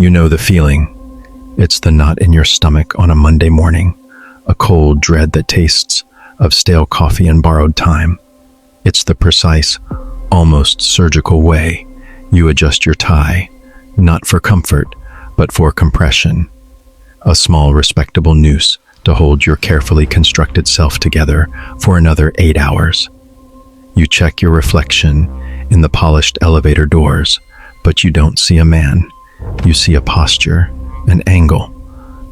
You know the feeling. It's the knot in your stomach on a Monday morning, a cold dread that tastes of stale coffee and borrowed time. It's the precise, almost surgical way you adjust your tie, not for comfort, but for compression. A small, respectable noose to hold your carefully constructed self together for another 8 hours. You check your reflection in the polished elevator doors, but you don't see a man. You see a posture, an angle,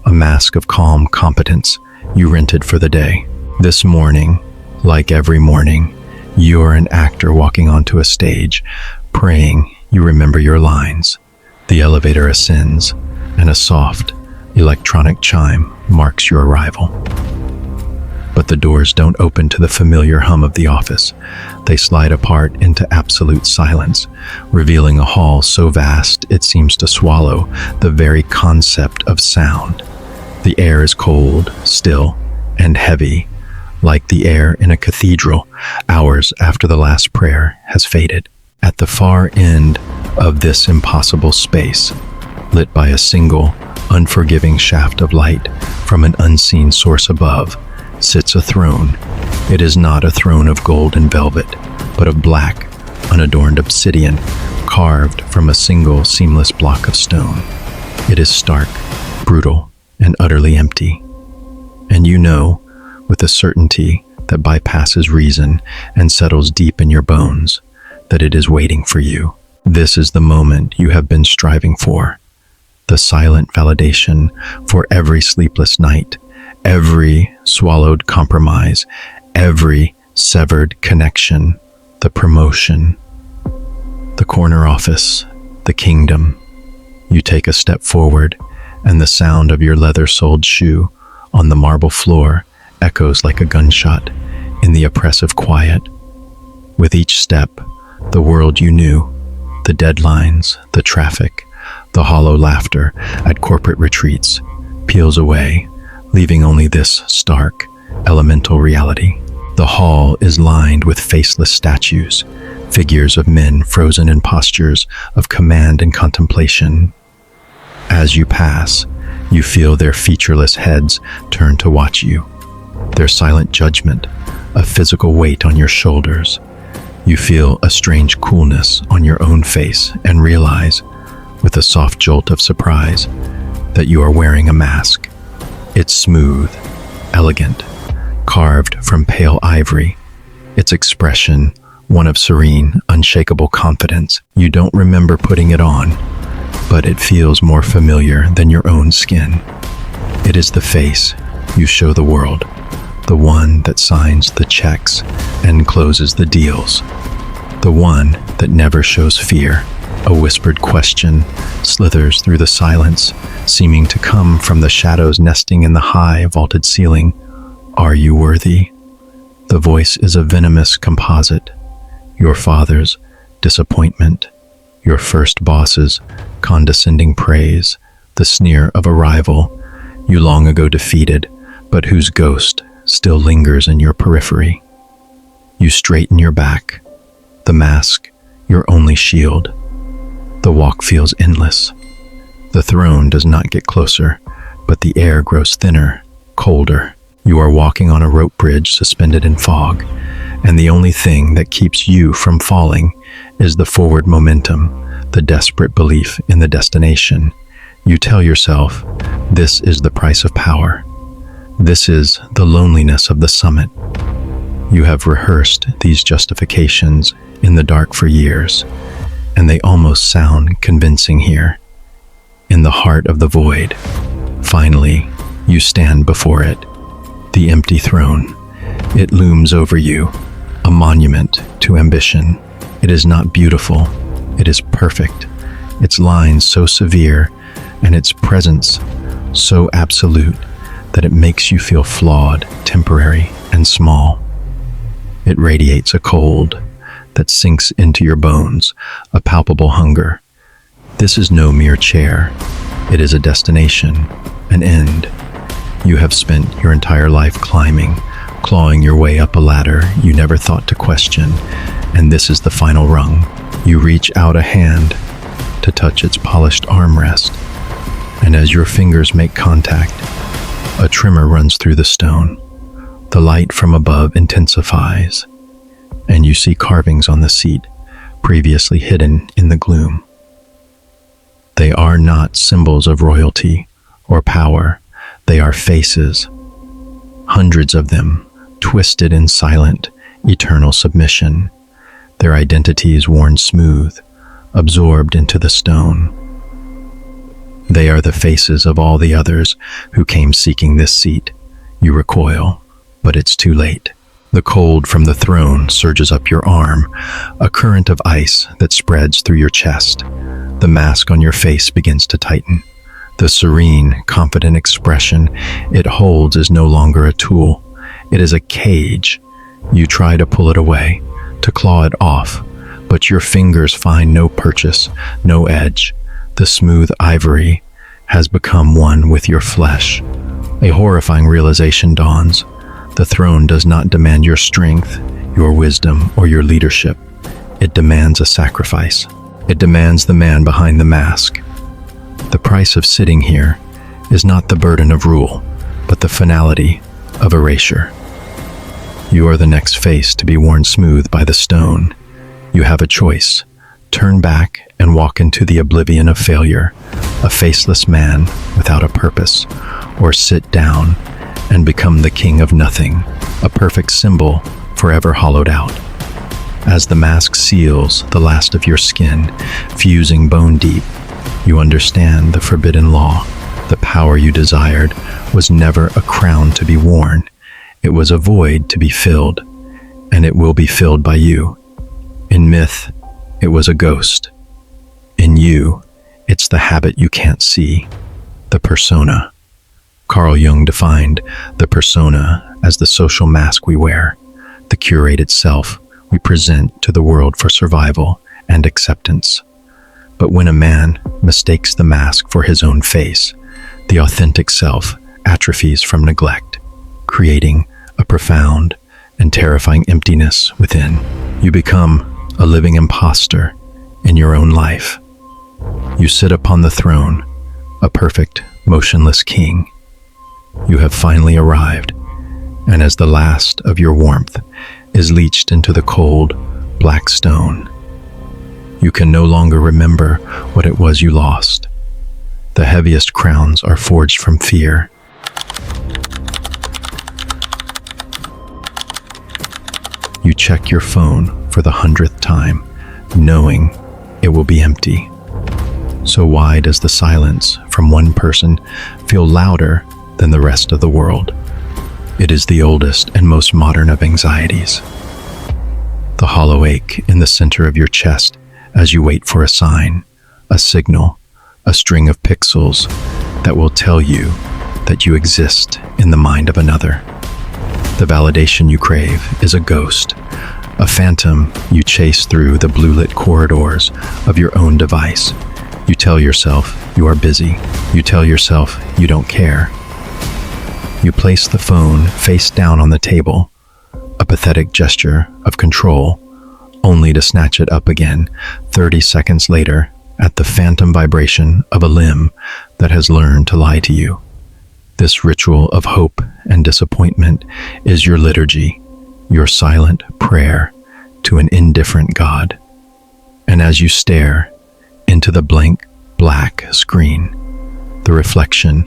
a mask of calm competence you rented for the day. This morning, like every morning, you're an actor walking onto a stage, praying you remember your lines. The elevator ascends, and a soft, electronic chime marks your arrival. But the doors don't open to the familiar hum of the office. They slide apart into absolute silence, revealing a hall so vast it seems to swallow the very concept of sound. The air is cold, still, and heavy, like the air in a cathedral, hours after the last prayer has faded. At the far end of this impossible space, lit by a single, unforgiving shaft of light from an unseen source above, sits a throne. It is not a throne of gold and velvet, but of black, unadorned obsidian, carved from a single seamless block of stone. It is stark, brutal, and utterly empty. And you know, with a certainty that bypasses reason and settles deep in your bones, that it is waiting for you. This is the moment you have been striving for, the silent validation for every sleepless night, every swallowed compromise, every severed connection, the promotion, the corner office, the kingdom. You take a step forward, and the sound of your leather-soled shoe on the marble floor echoes like a gunshot in the oppressive quiet. With each step, the world you knew, the deadlines, the traffic, the hollow laughter at corporate retreats, peels away, leaving only this stark, elemental reality. The hall is lined with faceless statues, figures of men frozen in postures of command and contemplation. As you pass, you feel their featureless heads turn to watch you, their silent judgment, a physical weight on your shoulders. You feel a strange coolness on your own face and realize, with a soft jolt of surprise, that you are wearing a mask. It's smooth, elegant, carved from pale ivory, its expression one of serene, unshakable confidence. You don't remember putting it on, but it feels more familiar than your own skin. It is the face you show the world, the one that signs the checks and closes the deals, the one that never shows fear. A whispered question slithers through the silence, seeming to come from the shadows nesting in the high, vaulted ceiling. Are you worthy? The voice is a venomous composite. Your father's disappointment, your first boss's condescending praise, the sneer of a rival you long ago defeated, but whose ghost still lingers in your periphery. You straighten your back, the mask your only shield. The walk feels endless. The throne does not get closer, but the air grows thinner, colder. You are walking on a rope bridge suspended in fog, and the only thing that keeps you from falling is the forward momentum, the desperate belief in the destination. You tell yourself, this is the price of power. This is the loneliness of the summit. You have rehearsed these justifications in the dark for years, and they almost sound convincing here. In the heart of the void, finally, you stand before it, the empty throne. It looms over you, a monument to ambition. It is not beautiful, it is perfect. Its lines so severe, and its presence so absolute that it makes you feel flawed, temporary, and small. It radiates a cold that sinks into your bones, a palpable hunger. This is no mere chair. It is a destination, an end. You have spent your entire life climbing, clawing your way up a ladder you never thought to question, and this is the final rung. You reach out a hand to touch its polished armrest, And as your fingers make contact, a tremor runs through the stone. The light from above intensifies, and you see carvings on the seat, previously hidden in the gloom. They are not symbols of royalty or power. They are faces, hundreds of them, twisted in silent, eternal submission, their identities worn smooth, absorbed into the stone. They are the faces of all the others who came seeking this seat. You recoil, but it's too late. The cold from the throne surges up your arm, a current of ice that spreads through your chest. The mask on your face begins to tighten. The serene, confident expression it holds is no longer a tool. It is a cage. You try to pull it away, to claw it off, but your fingers find no purchase, no edge. The smooth ivory has become one with your flesh. A horrifying realization dawns. The throne does not demand your strength, your wisdom, or your leadership. It demands a sacrifice. It demands the man behind the mask. The price of sitting here is not the burden of rule, but the finality of erasure. You are the next face to be worn smooth by the stone. You have a choice. Turn back and walk into the oblivion of failure, a faceless man without a purpose, or sit down and become the king of nothing, a perfect symbol forever hollowed out. As the mask seals the last of your skin, fusing bone deep, you understand the forbidden law. The power you desired was never a crown to be worn. It was a void to be filled, and it will be filled by you. In myth, it was a ghost. In you, it's the habit you can't see, the persona. Carl Jung defined the persona as the social mask we wear, the curated self we present to the world for survival and acceptance. But when a man mistakes the mask for his own face, the authentic self atrophies from neglect, creating a profound and terrifying emptiness within. You become a living imposter in your own life. You sit upon the throne, a perfect, motionless king. You have finally arrived, and as the last of your warmth is leached into the cold, black stone, you can no longer remember what it was you lost. The heaviest crowns are forged from fear. You check your phone for the 100th time, knowing it will be empty. So why does the silence from one person feel louder than the rest of the world? It is the oldest and most modern of anxieties. The hollow ache in the center of your chest as you wait for a sign, a signal, a string of pixels that will tell you that you exist in the mind of another. The validation you crave is a ghost, a phantom you chase through the blue-lit corridors of your own device. You tell yourself you are busy. You tell yourself you don't care. You place the phone face down on the table, a pathetic gesture of control, only to snatch it up again 30 seconds later at the phantom vibration of a limb that has learned to lie to you. This ritual of hope and disappointment is your liturgy, your silent prayer to an indifferent God. And as you stare into the blank black screen, the reflection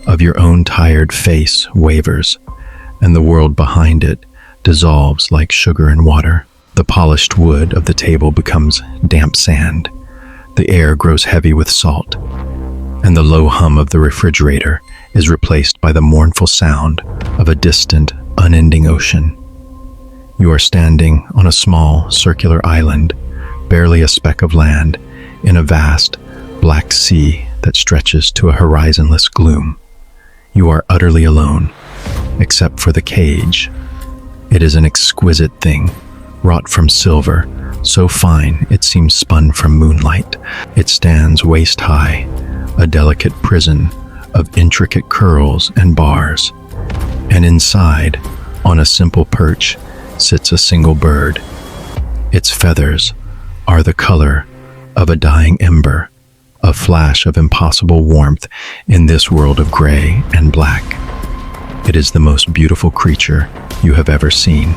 of your own tired face wavers, and the world behind it dissolves like sugar in water. The polished wood of the table becomes damp sand. The air grows heavy with salt, and the low hum of the refrigerator is replaced by the mournful sound of a distant, unending ocean. You are standing on a small, circular island, barely a speck of land, in a vast, black sea that stretches to a horizonless gloom. You are utterly alone, except for the cage. It is an exquisite thing, wrought from silver, so fine it seems spun from moonlight. It stands waist-high, a delicate prison of intricate curls and bars. And inside, on a simple perch, sits a single bird. Its feathers are the color of a dying ember, a flash of impossible warmth in this world of gray and black. It is the most beautiful creature you have ever seen.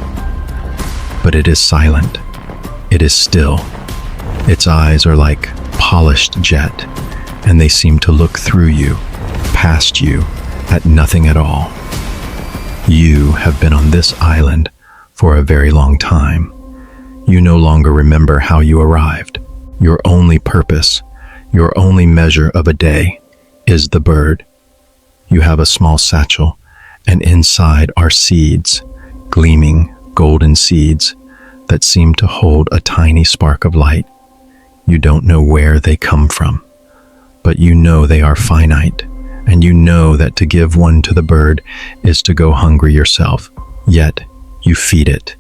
But it is silent. It is still. Its eyes are like polished jet, and they seem to look through you, past you, at nothing at all. You have been on this island for a very long time. You no longer remember how you arrived. Your only purpose, your only measure of a day, is the bird. You have a small satchel, and inside are seeds, gleaming golden seeds that seem to hold a tiny spark of light. You don't know where they come from, but you know they are finite, and you know that to give one to the bird is to go hungry yourself. Yet you feed it.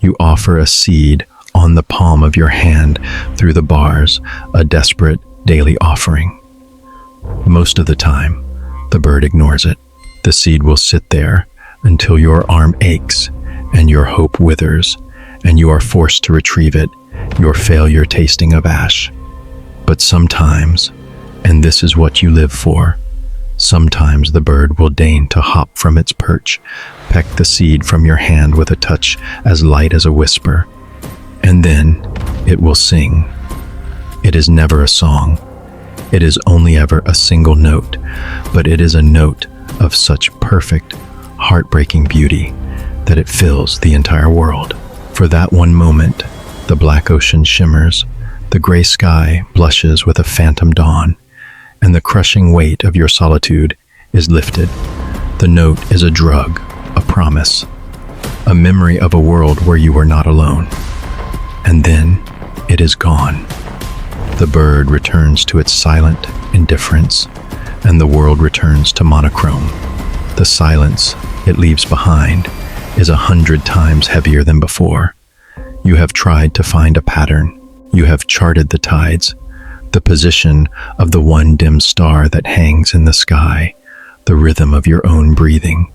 You offer a seed on the palm of your hand through the bars, a desperate daily offering. Most of the time, the bird ignores it. The seed will sit there until your arm aches and your hope withers, and you are forced to retrieve it, your failure tasting of ash. But sometimes, and this is what you live for, sometimes the bird will deign to hop from its perch, peck the seed from your hand with a touch as light as a whisper, and then it will sing. It is never a song. It is only ever a single note, but it is a note of such perfect, heartbreaking beauty that it fills the entire world. For that one moment, the black ocean shimmers, the gray sky blushes with a phantom dawn, and the crushing weight of your solitude is lifted. The note is a drug, a promise, a memory of a world where you were not alone. And then it is gone. The bird returns to its silent indifference, and the world returns to monochrome. The silence it leaves behind is 100 times heavier than before. You have tried to find a pattern. You have charted the tides, the position of the one dim star that hangs in the sky, the rhythm of your own breathing.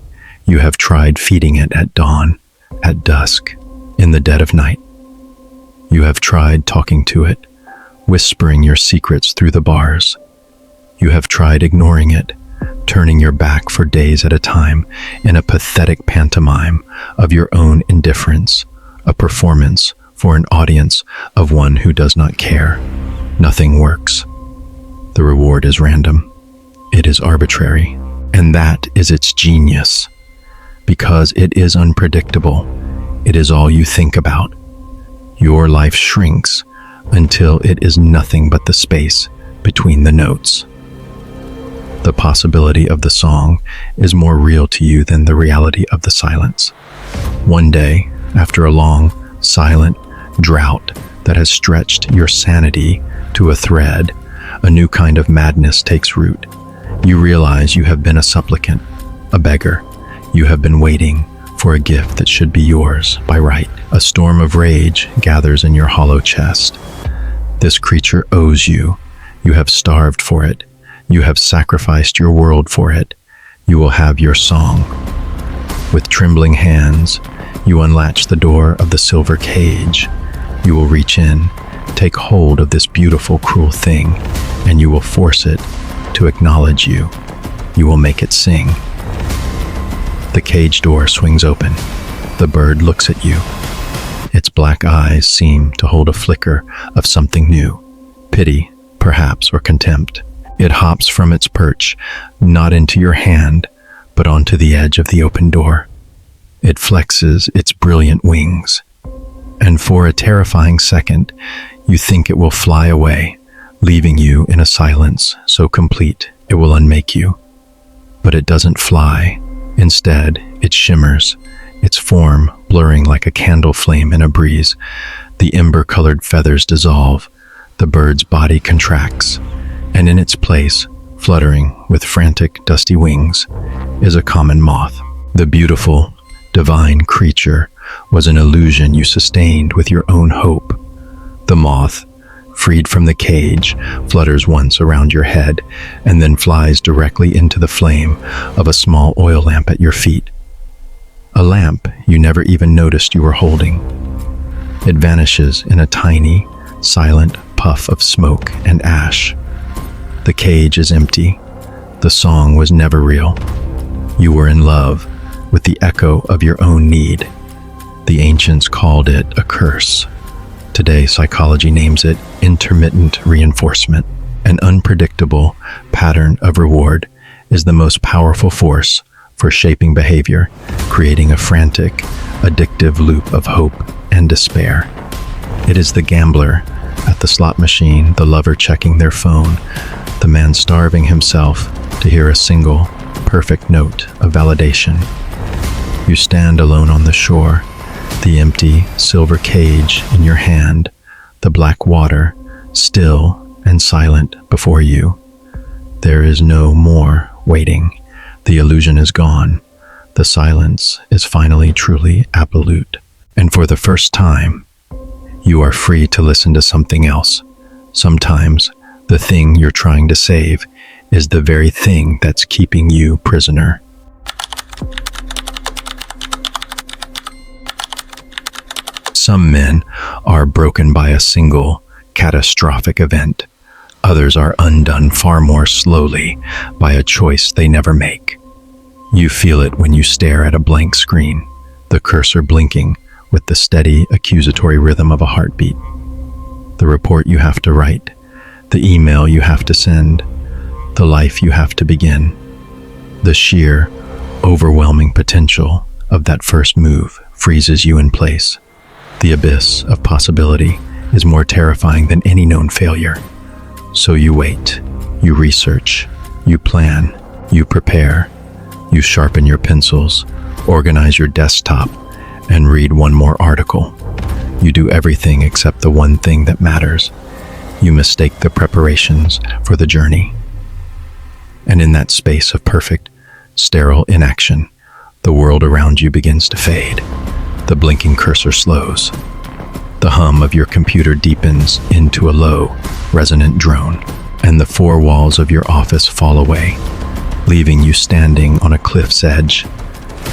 You have tried feeding it at dawn, at dusk, in the dead of night. You have tried talking to it, whispering your secrets through the bars. You have tried ignoring it, turning your back for days at a time in a pathetic pantomime of your own indifference, a performance for an audience of one who does not care. Nothing works. The reward is random. It is arbitrary. And that is its genius. Because it is unpredictable, it is all you think about. Your life shrinks until it is nothing but the space between the notes. The possibility of the song is more real to you than the reality of the silence. One day, after a long, silent drought that has stretched your sanity to a thread, a new kind of madness takes root. You realize you have been a supplicant, a beggar. You have been waiting for a gift that should be yours by right. A storm of rage gathers in your hollow chest. This creature owes you. You have starved for it. You have sacrificed your world for it. You will have your song. With trembling hands, you unlatch the door of the silver cage. You will reach in, take hold of this beautiful, cruel thing, and you will force it to acknowledge you. You will make it sing. The cage door swings open. The bird looks at you. Its black eyes seem to hold a flicker of something new. Pity, perhaps, or contempt. It hops from its perch, not into your hand, but onto the edge of the open door. It flexes its brilliant wings, and for a terrifying second, you think it will fly away, leaving you in a silence so complete it will unmake you. But it doesn't fly. Instead, it shimmers, its form blurring like a candle flame in a breeze. The ember-colored feathers dissolve, the bird's body contracts, and in its place, fluttering with frantic, dusty wings, is a common moth. The beautiful, divine creature was an illusion you sustained with your own hope. The moth, freed from the cage, flutters once around your head and then flies directly into the flame of a small oil lamp at your feet. A lamp you never even noticed you were holding. It vanishes in a tiny, silent puff of smoke and ash. The cage is empty. The song was never real. You were in love with the echo of your own need. The ancients called it a curse. Today, psychology names it intermittent reinforcement. An unpredictable pattern of reward is the most powerful force for shaping behavior, creating a frantic, addictive loop of hope and despair. It is the gambler at the slot machine, the lover checking their phone, the man starving himself to hear a single, perfect note of validation. You stand alone on the shore, the empty silver cage in your hand, the black water still and silent before you. There is no more waiting. The illusion is gone. The silence is finally truly absolute. And for the first time, you are free to listen to something else. Sometimes the thing you're trying to save is the very thing that's keeping you prisoner. Some men are broken by a single catastrophic event. Others are undone far more slowly by a choice they never make. You feel it when you stare at a blank screen, the cursor blinking with the steady, accusatory rhythm of a heartbeat. The report you have to write, the email you have to send, the life you have to begin. The sheer, overwhelming potential of that first move freezes you in place. The abyss of possibility is more terrifying than any known failure. So you wait, you research, you plan, you prepare, you sharpen your pencils, organize your desktop, and read one more article. You do everything except the one thing that matters. You mistake the preparations for the journey. And in that space of perfect, sterile inaction, the world around you begins to fade. The blinking cursor slows. The hum of your computer deepens into a low, resonant drone, and the four walls of your office fall away, leaving you standing on a cliff's edge,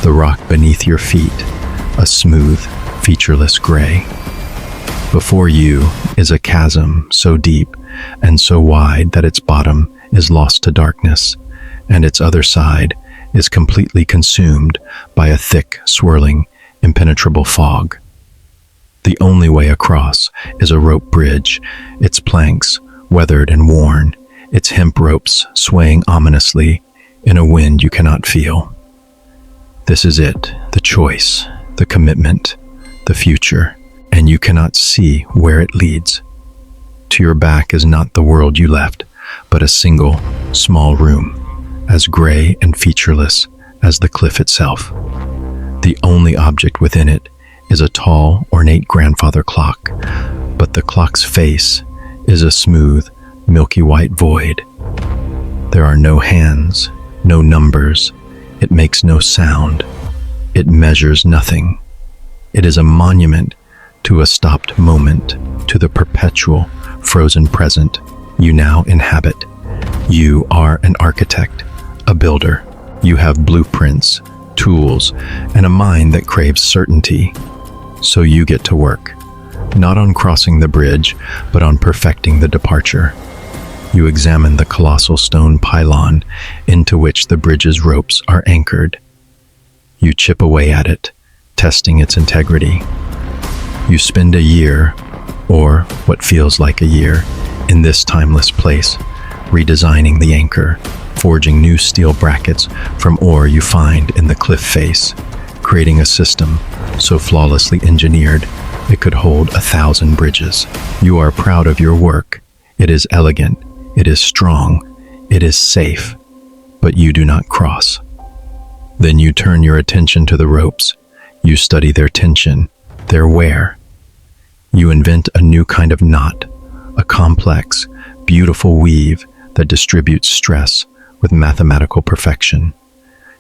the rock beneath your feet, a smooth, featureless gray. Before you is a chasm so deep and so wide that its bottom is lost to darkness, and its other side is completely consumed by a thick, swirling, impenetrable fog. The only way across is a rope bridge, its planks weathered and worn, its hemp ropes swaying ominously in a wind you cannot feel. This is it, the choice, the commitment, the future, and you cannot see where it leads. To your back is not the world you left, but a single, small room, as gray and featureless as the cliff itself. The only object within it is a tall, ornate grandfather clock, but the clock's face is a smooth, milky white void. There are no hands, no numbers. It makes no sound. It measures nothing. It is a monument to a stopped moment, to the perpetual, frozen present you now inhabit. You are an architect, a builder. You have blueprints, tools, and a mind that craves certainty. So you get to work, not on crossing the bridge, but on perfecting the departure. You examine the colossal stone pylon into which the bridge's ropes are anchored. You chip away at it, testing its integrity. You spend a year, or what feels like a year, in this timeless place, redesigning the anchor, forging new steel brackets from ore you find in the cliff face, creating a system so flawlessly engineered it could hold 1,000 bridges. You are proud of your work. It is elegant, it is strong, it is safe, but you do not cross. Then you turn your attention to the ropes. You study their tension, their wear. You invent a new kind of knot, a complex, beautiful weave that distributes stress with mathematical perfection.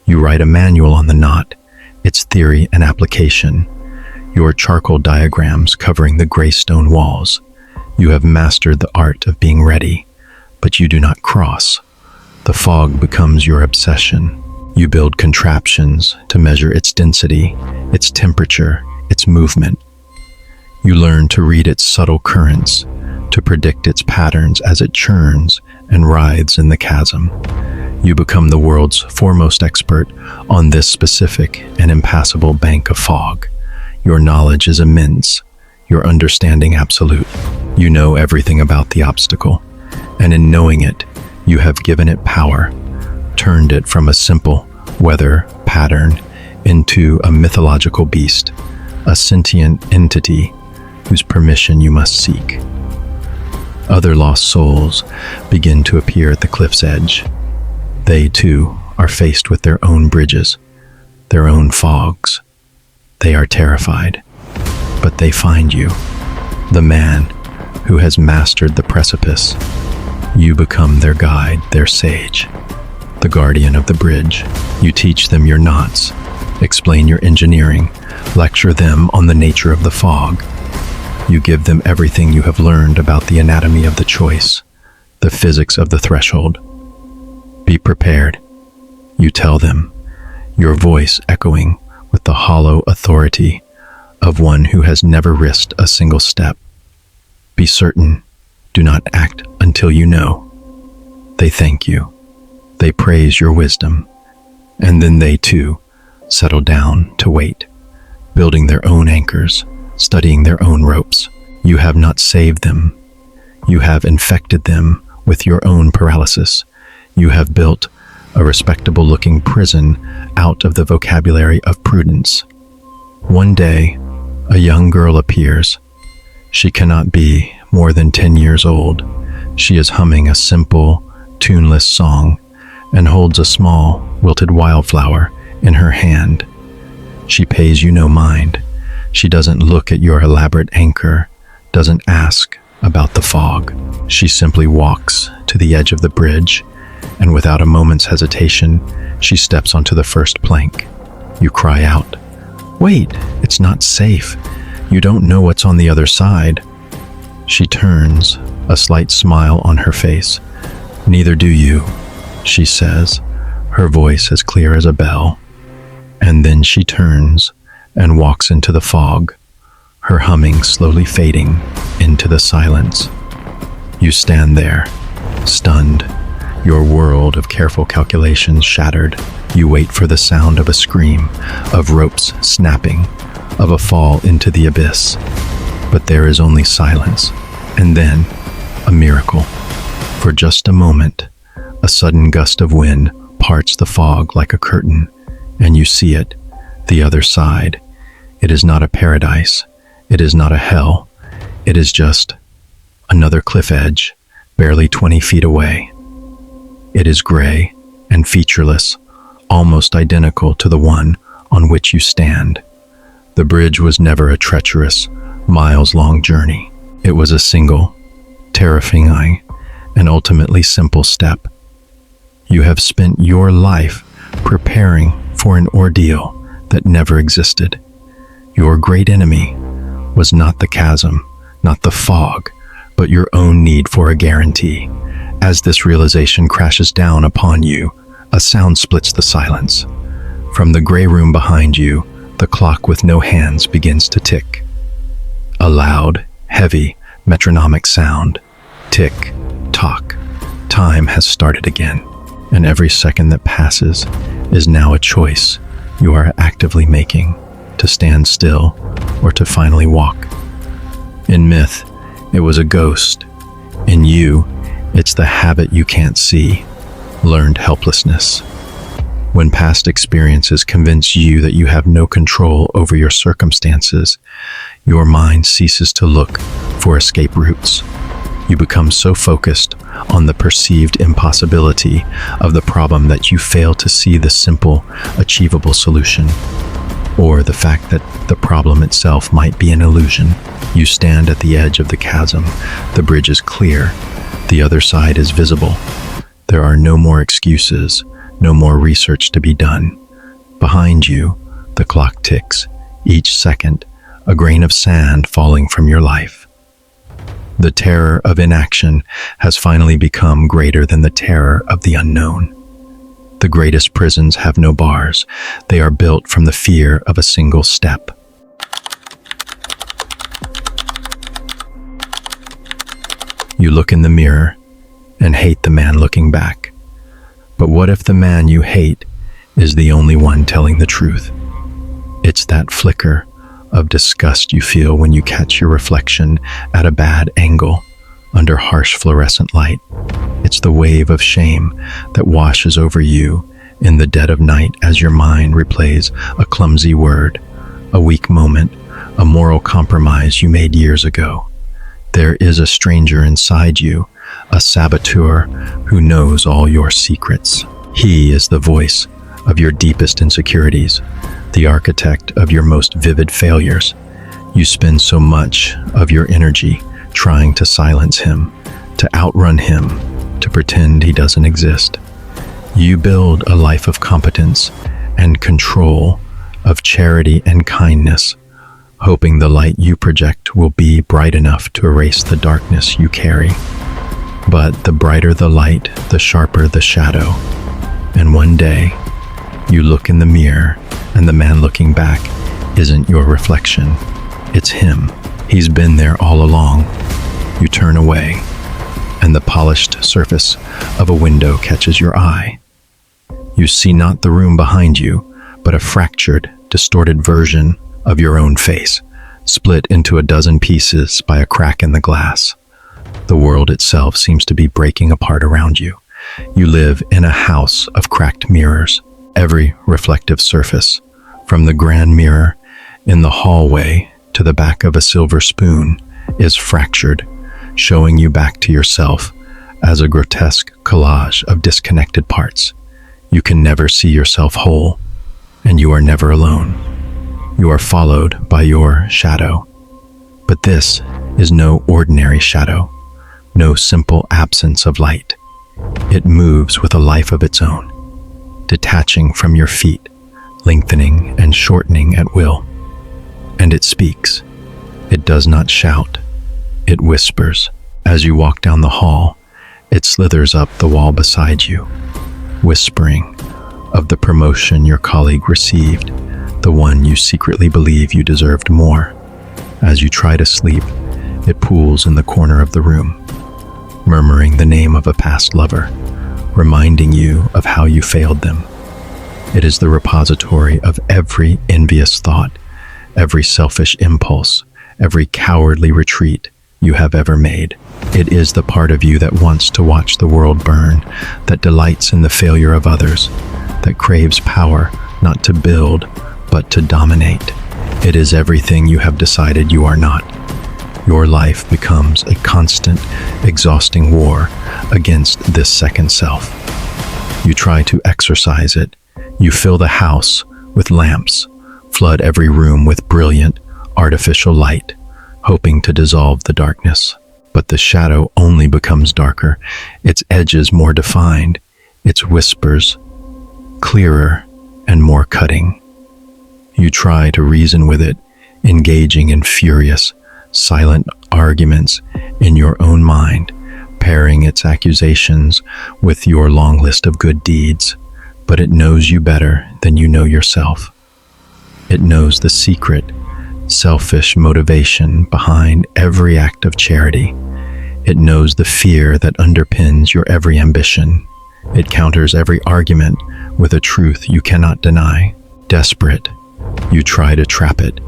You write a manual on the knot, its theory and application, your charcoal diagrams covering the gray stone walls. You have mastered the art of being ready, but you do not cross. The fog becomes your obsession. You build contraptions to measure its density, its temperature, its movement. You learn to read its subtle currents, to predict its patterns as it churns and writhes in the chasm. You become the world's foremost expert on this specific and impassable bank of fog. Your knowledge is immense, your understanding absolute. You know everything about the obstacle, and in knowing it, you have given it power, turned it from a simple weather pattern into a mythological beast, a sentient entity whose permission you must seek. Other lost souls begin to appear at the cliff's edge. They, too, are faced with their own bridges, their own fogs. They are terrified, but they find you, the man who has mastered the precipice. You become their guide, their sage, the guardian of the bridge. You teach them your knots, explain your engineering, lecture them on the nature of the fog. You give them everything you have learned about the anatomy of the choice, the physics of the threshold. Be prepared, you tell them, your voice echoing with the hollow authority of one who has never risked a single step. Be certain, do not act until you know. They thank you, they praise your wisdom, and then they too settle down to wait, building their own anchors, studying their own ropes. You have not saved them. You have infected them with your own paralysis. You have built a respectable-looking prison out of the vocabulary of prudence. One day, a young girl appears. She cannot be more than 10 years old. She is humming a simple, tuneless song and holds a small, wilted wildflower in her hand. She pays you no mind. She doesn't look at your elaborate anchor, doesn't ask about the fog. She simply walks to the edge of the bridge, and without a moment's hesitation, she steps onto the first plank. You cry out, "Wait, it's not safe. You don't know what's on the other side." She turns, a slight smile on her face. "Neither do you," she says, her voice as clear as a bell. And then she turns and walks into the fog, her humming slowly fading into the silence. You stand there, stunned, your world of careful calculations shattered. You wait for the sound of a scream, of ropes snapping, of a fall into the abyss. But there is only silence, and then a miracle. For just a moment, a sudden gust of wind parts the fog like a curtain, and you see it, the other side. It is not a paradise. It is not a hell. It is just another cliff edge, barely 20 feet away. It is gray and featureless, almost identical to the one on which you stand. The bridge was never a treacherous, miles-long journey. It was a single, terrifying, and ultimately simple step. You have spent your life preparing for an ordeal that never existed. Your great enemy was not the chasm, not the fog, but your own need for a guarantee. As this realization crashes down upon you, a sound splits the silence. From the gray room behind you, the clock with no hands begins to tick. A loud, heavy, metronomic sound. Tick, tock. Time has started again, and every second that passes is now a choice you are actively making, to stand still or to finally walk. In myth, it was a ghost. In you, it's the habit you can't see, learned helplessness. When past experiences convince you that you have no control over your circumstances, your mind ceases to look for escape routes. You become so focused on the perceived impossibility of the problem that you fail to see the simple, achievable solution, or the fact that the problem itself might be an illusion. You stand at the edge of the chasm. The bridge is clear. The other side is visible. There are no more excuses, no more research to be done. Behind you, the clock ticks, each second a grain of sand falling from your life. The terror of inaction has finally become greater than the terror of the unknown. The greatest prisons have no bars. They are built from the fear of a single step. You look in the mirror, and hate the man looking back. But what if the man you hate is the only one telling the truth? It's that flicker of disgust you feel when you catch your reflection at a bad angle under harsh fluorescent light. It's the wave of shame that washes over you in the dead of night as your mind replays a clumsy word, a weak moment, a moral compromise you made years ago. There is a stranger inside you, a saboteur who knows all your secrets. He is the voice of your deepest insecurities, the architect of your most vivid failures. You spend so much of your energy trying to silence him, to outrun him, to pretend he doesn't exist. You build a life of competence and control, of charity and kindness, hoping the light you project will be bright enough to erase the darkness you carry. But the brighter the light, the sharper the shadow. And one day, you look in the mirror, and the man looking back isn't your reflection. It's him. He's been there all along. You turn away, and the polished surface of a window catches your eye. You see not the room behind you, but a fractured, distorted version of your own face, split into a dozen pieces by a crack in the glass. The world itself seems to be breaking apart around you. You live in a house of cracked mirrors. Every reflective surface, from the grand mirror in the hallway to the back of a silver spoon, is fractured, showing you back to yourself as a grotesque collage of disconnected parts. You can never see yourself whole, and you are never alone. You are followed by your shadow. But this is no ordinary shadow, no simple absence of light. It moves with a life of its own, detaching from your feet, lengthening and shortening at will. And it speaks. It does not shout. It whispers. As you walk down the hall, it slithers up the wall beside you, whispering of the promotion your colleague received, the one you secretly believe you deserved more. As you try to sleep, it pools in the corner of the room, murmuring the name of a past lover, reminding you of how you failed them. It is the repository of every envious thought, every selfish impulse, every cowardly retreat you have ever made. It is the part of you that wants to watch the world burn, that delights in the failure of others, that craves power not to build, but to dominate. It is everything you have decided you are not. Your life becomes a constant, exhausting war against this second self. You try to exorcise it. You fill the house with lamps, flood every room with brilliant, artificial light, hoping to dissolve the darkness. But the shadow only becomes darker, its edges more defined, its whispers clearer and more cutting. You try to reason with it, engaging in furious, silent arguments in your own mind, pairing its accusations with your long list of good deeds. But it knows you better than you know yourself. It knows the secret, selfish motivation behind every act of charity. It knows the fear that underpins your every ambition. It counters every argument with a truth you cannot deny. Desperate, you try to trap it.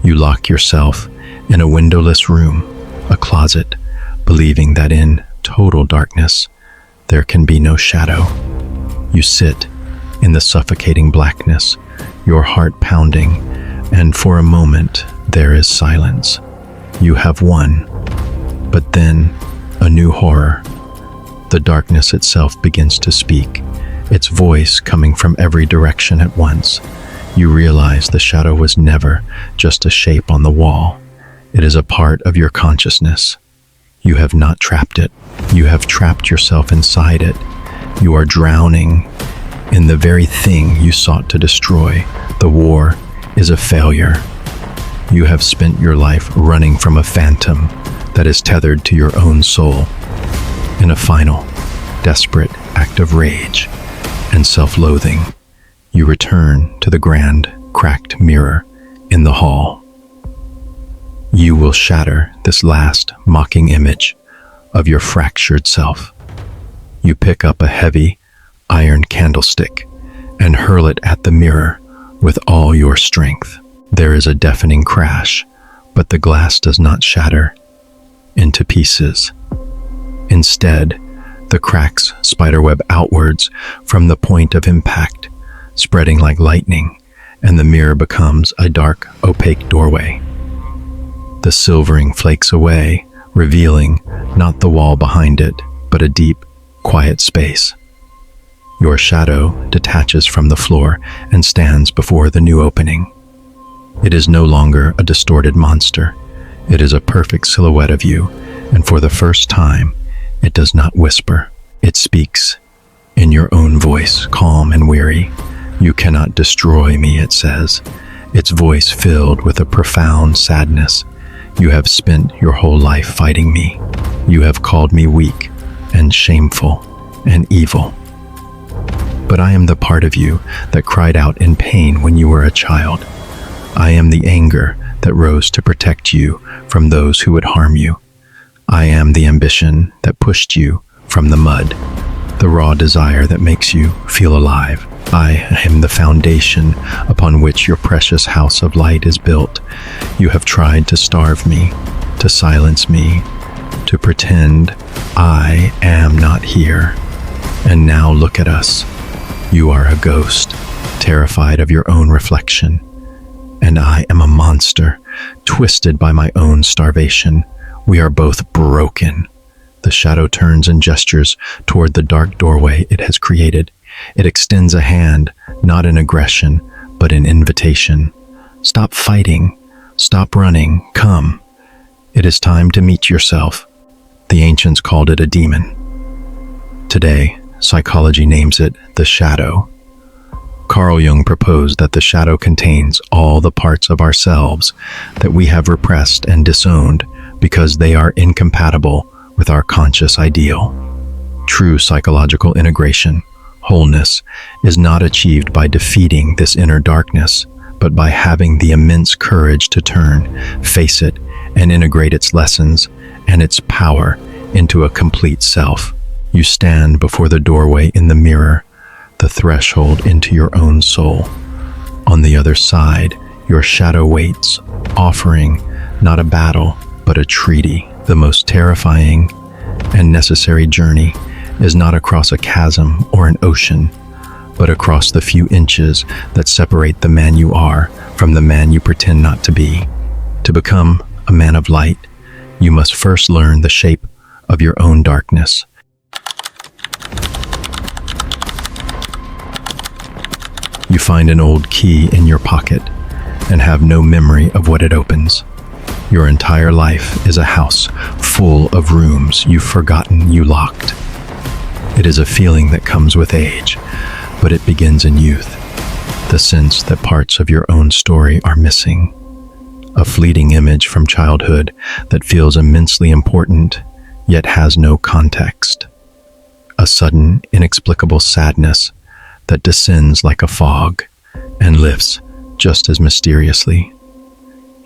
You lock yourself in a windowless room, a closet, believing that in total darkness there can be no shadow. You sit in the suffocating blackness, your heart pounding, and for a moment there is silence. You have won. But then, a new horror. The darkness itself begins to speak, its voice coming from every direction at once. You realize the shadow was never just a shape on the wall. It is a part of your consciousness. You have not trapped it. You have trapped yourself inside it. You are drowning in the very thing you sought to destroy. The war is a failure. You have spent your life running from a phantom that is tethered to your own soul. In a final, desperate act of rage and self-loathing, you return to the grand, cracked mirror in the hall. You will shatter this last mocking image of your fractured self. You pick up a heavy, iron candlestick and hurl it at the mirror with all your strength. There is a deafening crash, but the glass does not shatter into pieces. Instead, the cracks spiderweb outwards from the point of impact, spreading like lightning, and the mirror becomes a dark, opaque doorway. The silvering flakes away, revealing not the wall behind it, but a deep, quiet space. Your shadow detaches from the floor and stands before the new opening. It is no longer a distorted monster. It is a perfect silhouette of you, and for the first time, it does not whisper. It speaks in your own voice, calm and weary. You cannot destroy me, it says, its voice filled with a profound sadness. You have spent your whole life fighting me. You have called me weak and shameful and evil. But I am the part of you that cried out in pain when you were a child. I am the anger that rose to protect you from those who would harm you. I am the ambition that pushed you from the mud, the raw desire that makes you feel alive. I am the foundation upon which your precious house of light is built. You have tried to starve me, to silence me, to pretend I am not here. And now look at us. You are a ghost, terrified of your own reflection. And I am a monster, twisted by my own starvation. We are both broken. The shadow turns and gestures toward the dark doorway it has created. It extends a hand, not in aggression, but in invitation. Stop fighting. Stop running. Come. It is time to meet yourself. The ancients called it a demon. Today, psychology names it the shadow. Carl Jung proposed that the shadow contains all the parts of ourselves that we have repressed and disowned because they are incompatible with our conscious ideal. True psychological integration, wholeness, is not achieved by defeating this inner darkness, but by having the immense courage to turn, face it, and integrate its lessons and its power into a complete self. You stand before the doorway in the mirror, the threshold into your own soul. On the other side, your shadow waits, offering not a battle, but a treaty. The most terrifying and necessary journey is not across a chasm or an ocean, but across the few inches that separate the man you are from the man you pretend not to be. To become a man of light, you must first learn the shape of your own darkness. You find an old key in your pocket and have no memory of what it opens. Your entire life is a house full of rooms you've forgotten you locked. It is a feeling that comes with age, but it begins in youth. The sense that parts of your own story are missing. A fleeting image from childhood that feels immensely important, yet has no context. A sudden, inexplicable sadness that descends like a fog and lifts just as mysteriously.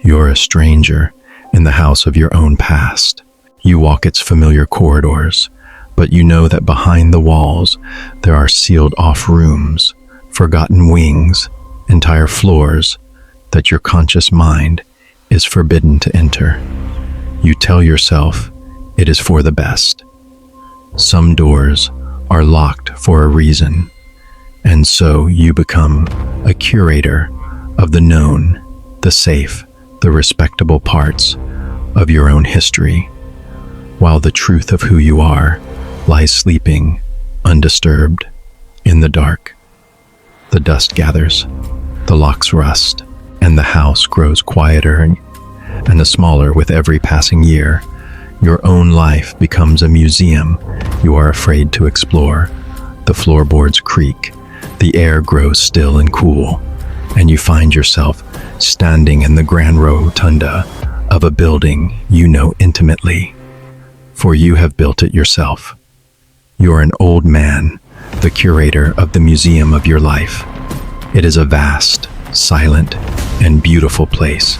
You're a stranger in the house of your own past. You walk its familiar corridors, but you know that behind the walls there are sealed-off rooms, forgotten wings, entire floors that your conscious mind is forbidden to enter. You tell yourself it is for the best. Some doors are locked for a reason, and so you become a curator of the known, the safe, the respectable parts of your own history, while the truth of who you are lies sleeping, undisturbed, in the dark. The dust gathers, the locks rust, and the house grows quieter and smaller with every passing year. Your own life becomes a museum you are afraid to explore. The floorboards creak, the air grows still and cool, and you find yourself standing in the grand rotunda of a building you know intimately, for you have built it yourself. You're an old man, the curator of the museum of your life. It is a vast, silent, and beautiful place,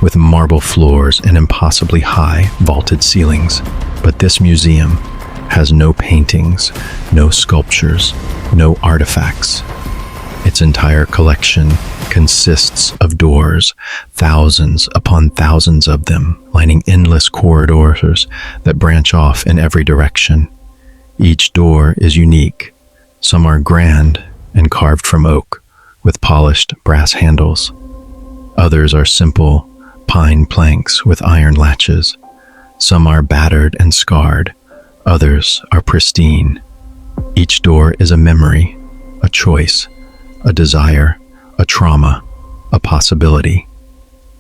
with marble floors and impossibly high, vaulted ceilings. But this museum has no paintings, no sculptures, no artifacts. Its entire collection consists of doors, thousands upon thousands of them, lining endless corridors that branch off in every direction. Each door is unique. Some are grand and carved from oak, with polished brass handles. Others are simple pine planks with iron latches. Some are battered and scarred. Others are pristine. Each door is a memory, a choice, a desire, a trauma, a possibility,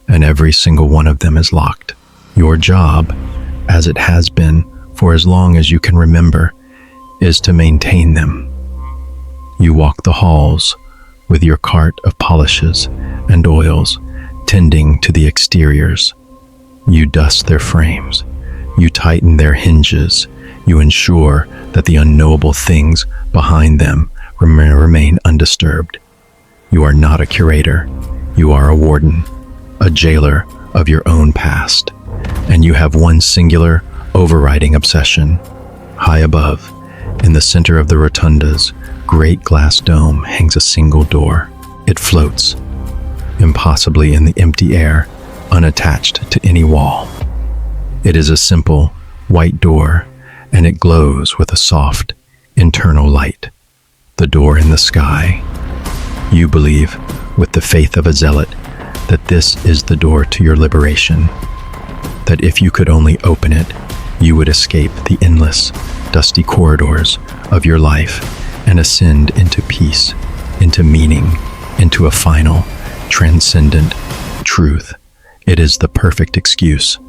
and every single one of them is locked. Your job, as it has been for as long as you can remember, is to maintain them. You walk the halls with your cart of polishes and oils, tending to the exteriors. You dust their frames. You tighten their hinges. You ensure that the unknowable things behind them remain undisturbed. You are not a curator. You are a warden, a jailer of your own past. And you have one singular, overriding obsession. High above, in the center of the rotunda's great glass dome, hangs a single door. It floats, impossibly in the empty air, unattached to any wall. It is a simple, white door, and it glows with a soft, internal light. The door in the sky. You believe, with the faith of a zealot, that this is the door to your liberation, that if you could only open it, you would escape the endless, dusty corridors of your life and ascend into peace, into meaning, into a final, transcendent truth. It is the perfect excuse.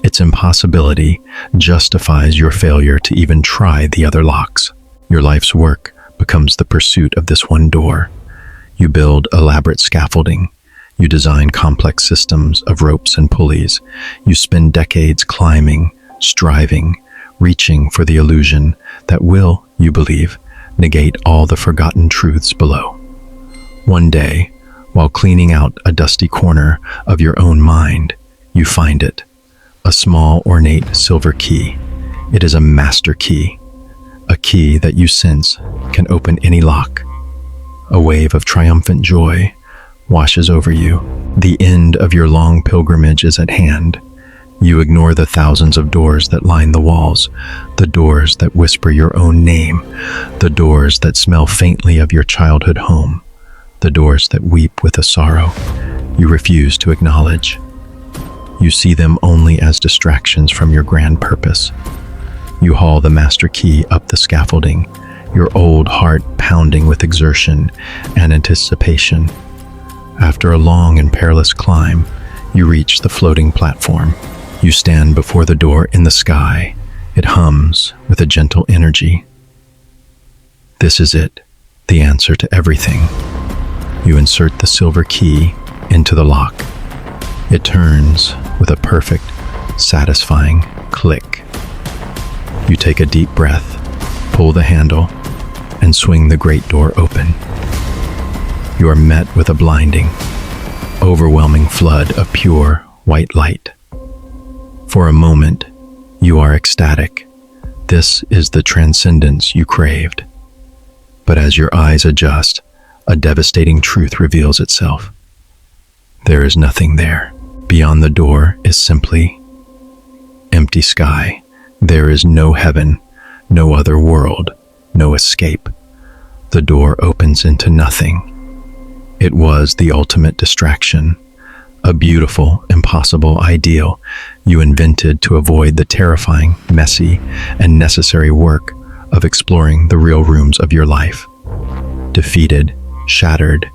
Its impossibility justifies your failure to even try the other locks. Your life's work becomes the pursuit of this one door. You build elaborate scaffolding. You design complex systems of ropes and pulleys. You spend decades climbing, striving, reaching for the illusion that will, you believe, negate all the forgotten truths below. One day, while cleaning out a dusty corner of your own mind, you find it. A small, ornate silver key. It is a master key. A key that you sense can open any lock. A wave of triumphant joy washes over you. The end of your long pilgrimage is at hand. You ignore the thousands of doors that line the walls, the doors that whisper your own name, the doors that smell faintly of your childhood home, the doors that weep with a sorrow you refuse to acknowledge. You see them only as distractions from your grand purpose. You haul the master key up the scaffolding, your old heart pounding with exertion and anticipation. After a long and perilous climb, you reach the floating platform. You stand before the door in the sky. It hums with a gentle energy. This is it, the answer to everything. You insert the silver key into the lock. It turns with a perfect, satisfying click. You take a deep breath, pull the handle, and swing the great door open. You are met with a blinding, overwhelming flood of pure white light. For a moment, you are ecstatic. This is the transcendence you craved. But as your eyes adjust, a devastating truth reveals itself. There is nothing there. Beyond the door is simply empty sky. There is no heaven, no other world, no escape. The door opens into nothing. It was the ultimate distraction, a beautiful, impossible ideal you invented to avoid the terrifying, messy, and necessary work of exploring the real rooms of your life. Defeated, shattered,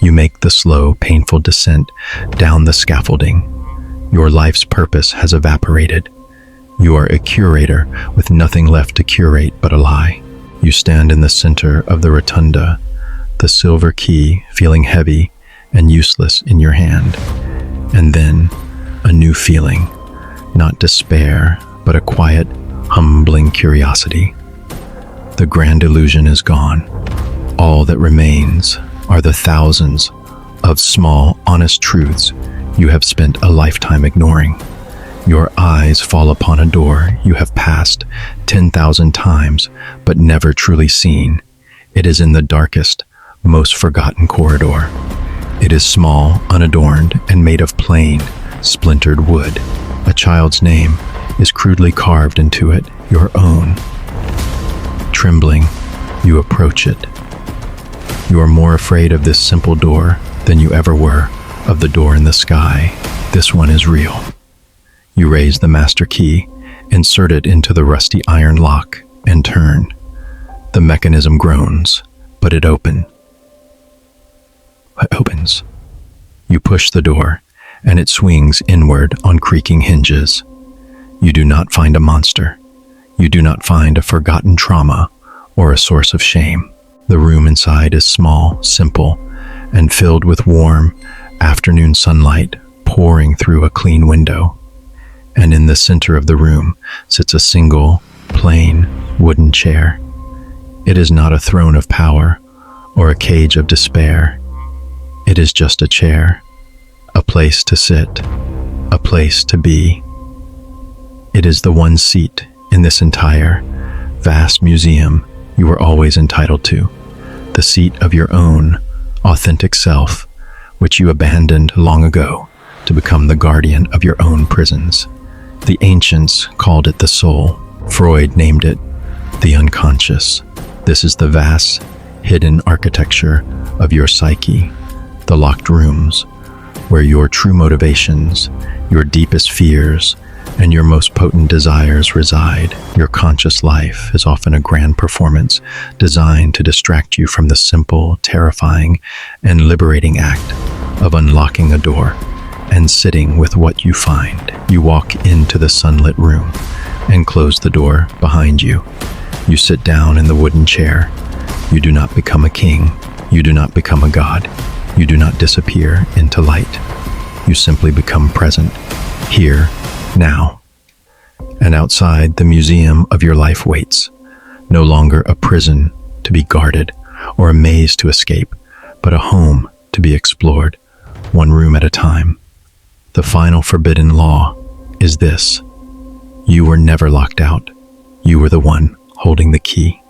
you make the slow, painful descent down the scaffolding. Your life's purpose has evaporated. You are a curator with nothing left to curate but a lie. You stand in the center of the rotunda, the silver key feeling heavy and useless in your hand. And then, a new feeling, not despair, but a quiet, humbling curiosity. The grand illusion is gone. All that remains are the thousands of small, honest truths you have spent a lifetime ignoring. Your eyes fall upon a door you have passed 10,000 times but never truly seen. It is in the darkest, most forgotten corridor. It is small, unadorned, and made of plain, splintered wood. A child's name is crudely carved into it, your own. Trembling, you approach it. You are more afraid of this simple door than you ever were of the door in the sky. This one is real. You raise the master key, insert it into the rusty iron lock, and turn. The mechanism groans, but it opens. You push the door, and it swings inward on creaking hinges. You do not find a monster. You do not find a forgotten trauma or a source of shame. The room inside is small, simple, and filled with warm afternoon sunlight pouring through a clean window. And in the center of the room sits a single, plain, wooden chair. It is not a throne of power or a cage of despair. It is just a chair, a place to sit, a place to be. It is the one seat in this entire, vast museum you were always entitled to, the seat of your own, authentic self, which you abandoned long ago to become the guardian of your own prisons. The ancients called it the soul. Freud named it the unconscious. This is the vast, hidden architecture of your psyche, the locked rooms where your true motivations, your deepest fears, and your most potent desires reside. Your conscious life is often a grand performance designed to distract you from the simple, terrifying, and liberating act of unlocking a door and sitting with what you find. You walk into the sunlit room and close the door behind you. You sit down in the wooden chair. You do not become a king. You do not become a god. You do not disappear into light. You simply become present, here, now. And outside, the museum of your life waits, no longer a prison to be guarded or a maze to escape, but a home to be explored, one room at a time. The final forbidden law is this: you were never locked out. You were the one holding the key.